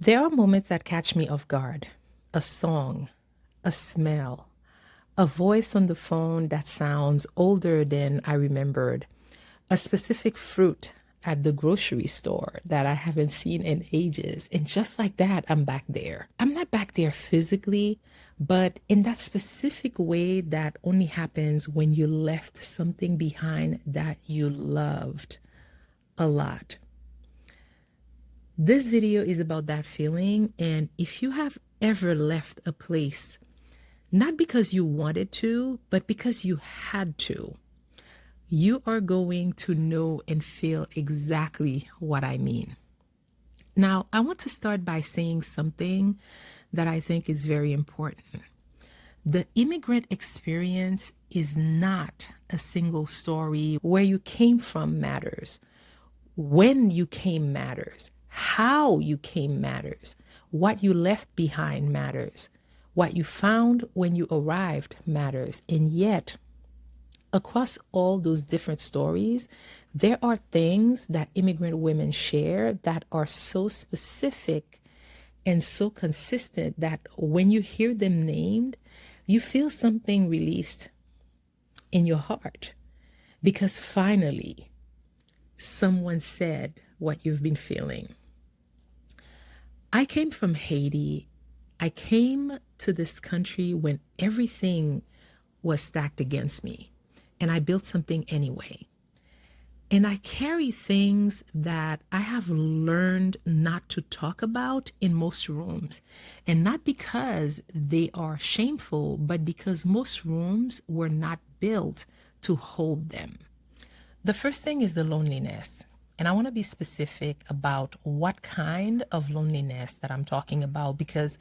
There are moments that catch me off guard. A song, a smell, a voice on the phone that sounds older than I remembered, a specific fruit at the grocery store that I haven't seen in ages. And just like that, I'm back there. I'm not back there physically, but in that specific way that only happens when you left something behind that you loved a lot. This video is about that feeling. And if you have ever left a place, not because you wanted to, but because you had to, you are going to know and feel exactly what I mean. Now, I want to start by saying something that I think is very important. The immigrant experience is not a single story. Where you came from matters. When you came matters. How you came matters. What you left behind matters. What you found when you arrived matters. And yet, across all those different stories, there are things that immigrant women share that are so specific and so consistent that when you hear them named, you feel something released in your heart because finally someone said what you've been feeling. I came from Haiti. I came to this country when everything was stacked against me, and I built something anyway. And I carry things that I have learned not to talk about in most rooms. And not because they are shameful, but because most rooms were not built to hold them. The first thing is the loneliness. And I want to be specific about what kind of loneliness that I'm talking about, because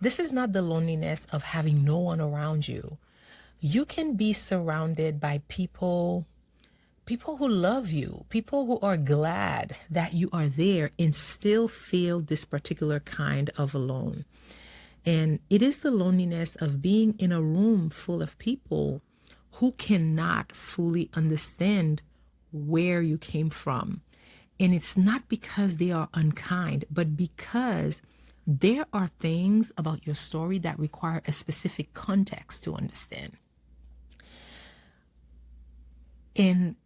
this is not the loneliness of having no one around you. You can be surrounded by people who love you, people who are glad that you are there and still feel this particular kind of alone. And it is the loneliness of being in a room full of people who cannot fully understand where you came from. And it's not because they are unkind, but because there are things about your story that require a specific context to understand. And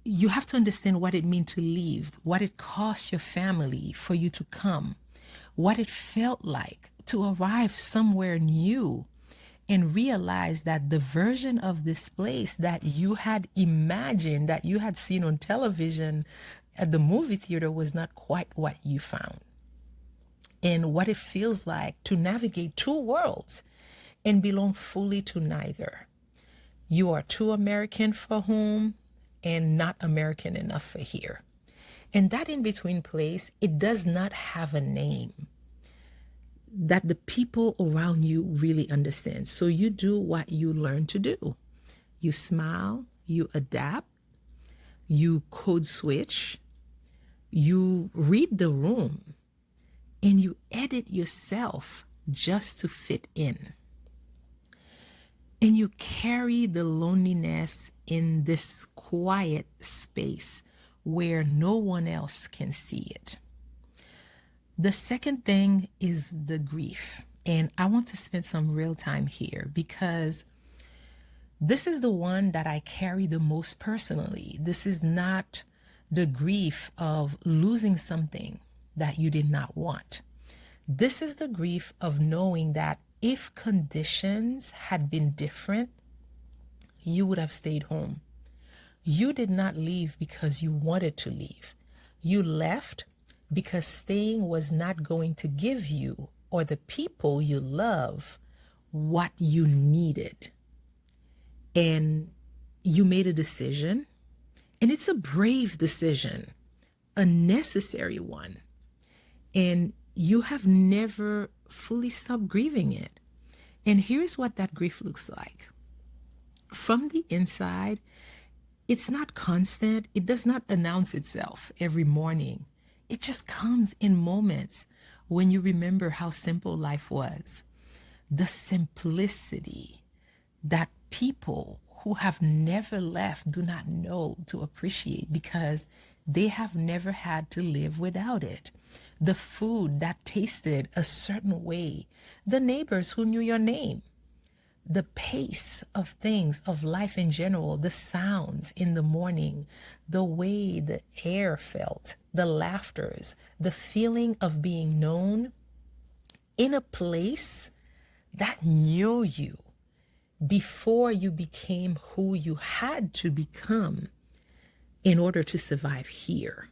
you have to understand what it means to leave, what it cost your family for you to come, what it felt like to arrive somewhere new and realize that the version of this place that you had imagined, that you had seen on television at the movie theater was not quite what you found. And what it feels like to navigate two worlds and belong fully to neither. You are too American for home and not American enough for here. And that in between place, it does not have a name that the people around you really understand. So you do what you learn to do. You smile, you adapt, you code switch, you read the room, and you edit yourself just to fit in. And you carry the loneliness in this quiet space where no one else can see it. The second thing is the grief. And I want to spend some real time here because this is the one that I carry the most personally. This is not the grief of losing something that you did not want. This is the grief of knowing that if conditions had been different, you would have stayed home. You did not leave because you wanted to leave. You left because staying was not going to give you or the people you love what you needed. And you made a decision, and it's a brave decision, a necessary one. And you have never fully stopped grieving it. And here's what that grief looks like. From the inside, it's not constant. It does not announce itself every morning. It just comes in moments when you remember how simple life was. The simplicity that people who have never left do not know to appreciate because they have never had to live without it. the food that tasted a certain way, the neighbors who knew your name, the pace of things, of life in general, the sounds in the morning, the way the air felt, the laughters, the feeling of being known in a place that knew you before you became who you had to become in order to survive here.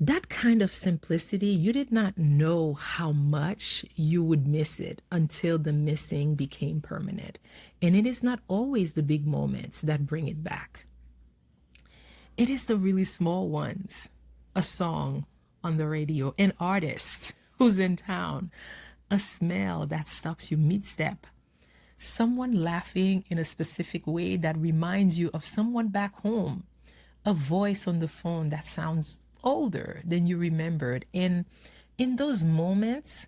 That kind of simplicity, you did not know how much you would miss it until the missing became permanent. And it is not always the big moments that bring it back. It is the really small ones. A song on the radio, an artist who's in town, a smell that stops you mid-step, someone laughing in a specific way that reminds you of someone back home, a voice on the phone that sounds older than you remembered. And in those moments,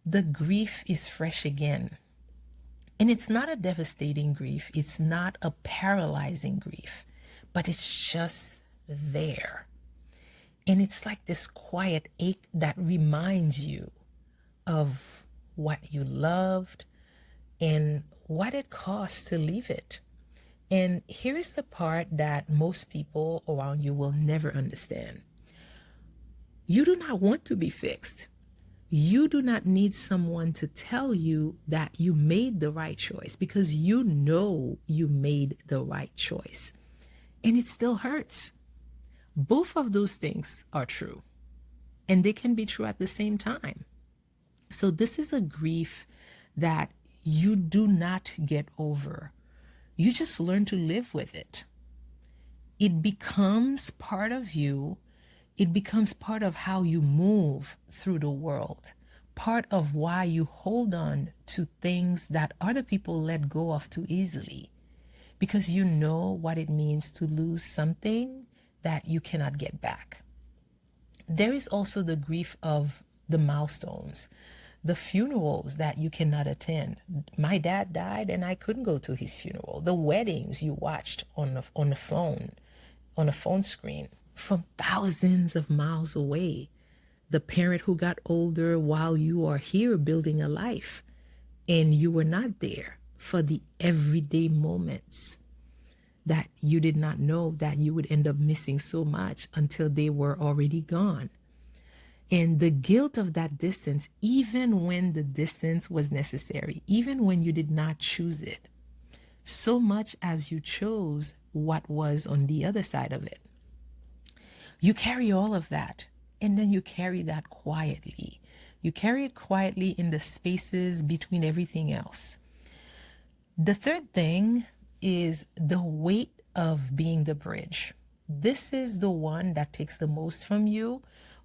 the grief is fresh again. And it's not a devastating grief. It's not a paralyzing grief, but it's just there. And it's like this quiet ache that reminds you of what you loved and what it costs to leave it. And here is the part that most people around you will never understand. You do not want to be fixed. You do not need someone to tell you that you made the right choice, because you know you made the right choice. And it still hurts. Both of those things are true, and they can be true at the same time. So this is a grief that you do not get over. You just learn to live with it. It becomes part of you. It becomes part of how you move through the world, part of why you hold on to things that other people let go of too easily, because you know what it means to lose something that you cannot get back. There is also the grief of the milestones, the funerals that you cannot attend. My dad died and I couldn't go to his funeral. The weddings you watched on a phone screen from thousands of miles away. The parent who got older while you are here building a life, and you were not there for the everyday moments that you did not know that you would end up missing so much until they were already gone. And the guilt of that distance, even when the distance was necessary, even when you did not choose it, so much as you chose what was on the other side of it. You carry all of that, and then you carry that quietly. You carry it quietly in the spaces between everything else. The third thing is the weight of being the bridge. This is the one that takes the most from you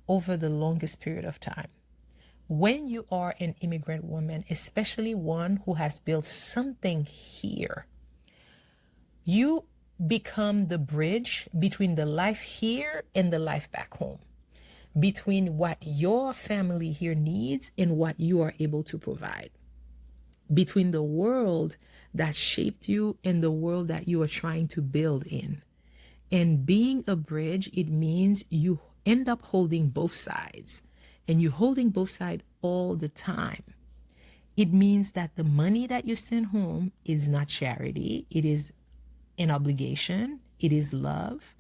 over the longest period of time. When you are an immigrant woman, especially one who has built something here, you become the bridge between the life here and the life back home, between what your family here needs and what you are able to provide, between the world that shaped you and the world that you are trying to build in. And being a bridge, it means you end up holding both sides, and you're holding both sides all the time. It means that the money that you send home is not charity. It is an obligation. It is love.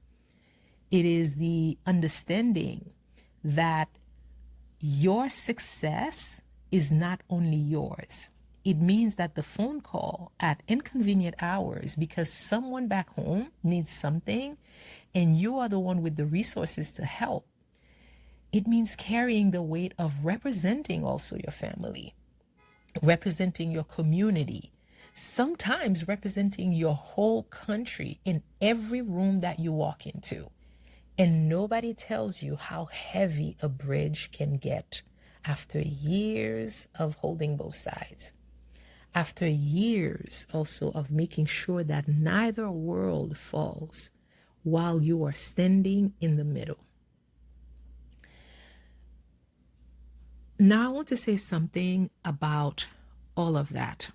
It is the understanding that your success is not only yours. It means that the phone call at inconvenient hours because someone back home needs something and you are the one with the resources to help. It means carrying the weight of representing also your family, representing your community, sometimes representing your whole country in every room that you walk into. And nobody tells you how heavy a bridge can get after years of holding both sides. After years also of making sure that neither world falls while you are standing in the middle. Now I want to say something about all of that.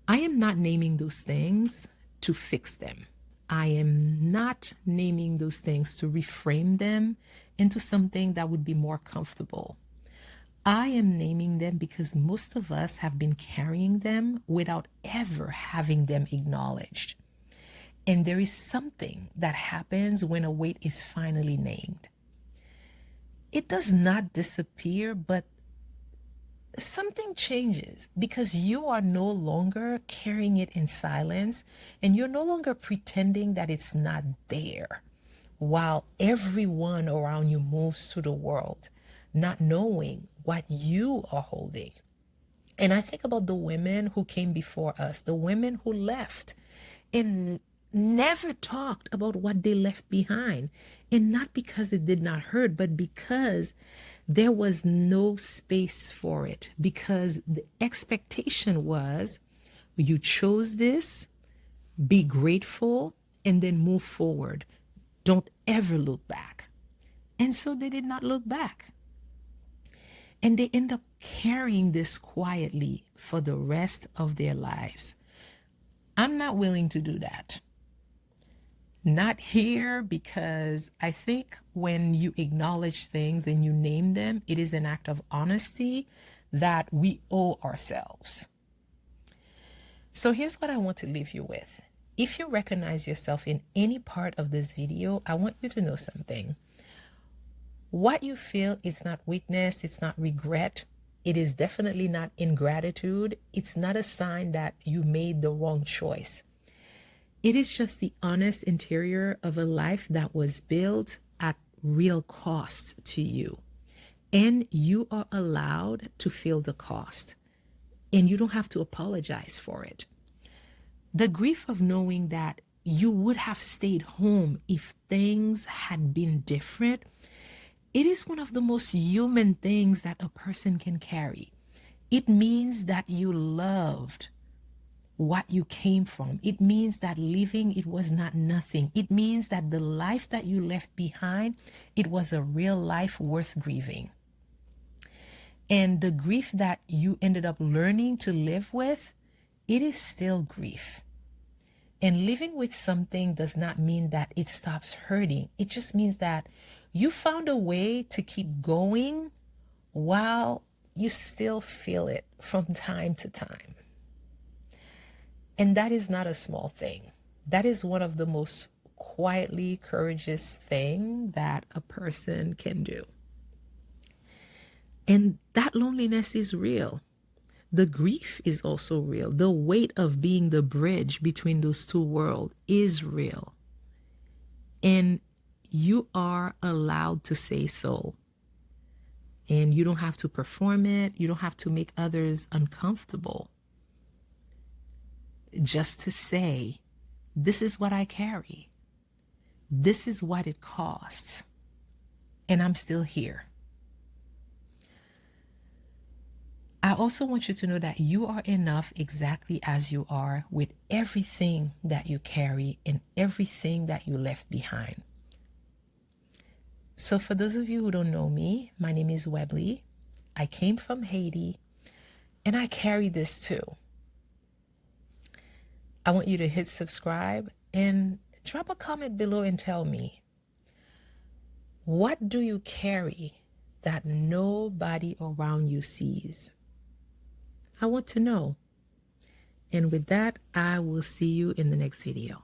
I am not naming those things to fix them. I am not naming those things to reframe them into something that would be more comfortable. I am naming them because most of us have been carrying them without ever having them acknowledged. And there is something that happens when a weight is finally named. It does not disappear, but something changes because you are no longer carrying it in silence and you're no longer pretending that it's not there while everyone around you moves through the world, not knowing what you are holding. And I think about the women who came before us, the women who left and never talked about what they left behind. And not because it did not hurt, but because there was no space for it. Because the expectation was you chose this, be grateful, and then move forward. Don't ever look back. And so they did not look back. And they end up carrying this quietly for the rest of their lives. I'm not willing to do that. Not here, because I think when you acknowledge things and you name them, it is an act of honesty that we owe ourselves. So here's what I want to leave you with. If you recognize yourself in any part of this video, I want you to know something. What you feel is not weakness, it's not regret, it is definitely not ingratitude, it's not a sign that you made the wrong choice. It is just the honest interior of a life that was built at real cost to you. And you are allowed to feel the cost. And you don't have to apologize for it. The grief of knowing that you would have stayed home if things had been different, it is one of the most human things that a person can carry. It means that you loved what you came from. It means that living, it was not nothing. It means that the life that you left behind, it was a real life worth grieving. And the grief that you ended up learning to live with, it is still grief. And living with something does not mean that it stops hurting. It just means that you found a way to keep going while you still feel it from time to time. And that is not a small thing. That is one of the most quietly courageous things that a person can do. And that loneliness is real. The grief is also real. The weight of being the bridge between those two worlds is real. And you are allowed to say so. And you don't have to perform it. You don't have to make others uncomfortable. Just to say, this is what I carry. This is what it costs. And I'm still here. I also want you to know that you are enough exactly as you are with everything that you carry and everything that you left behind. So for those of you who don't know me, my name is Webley. I came from Haiti and I carry this too. I want you to hit subscribe and drop a comment below and tell me, what do you carry that nobody around you sees? I want to know. And with that, I will see you in the next video.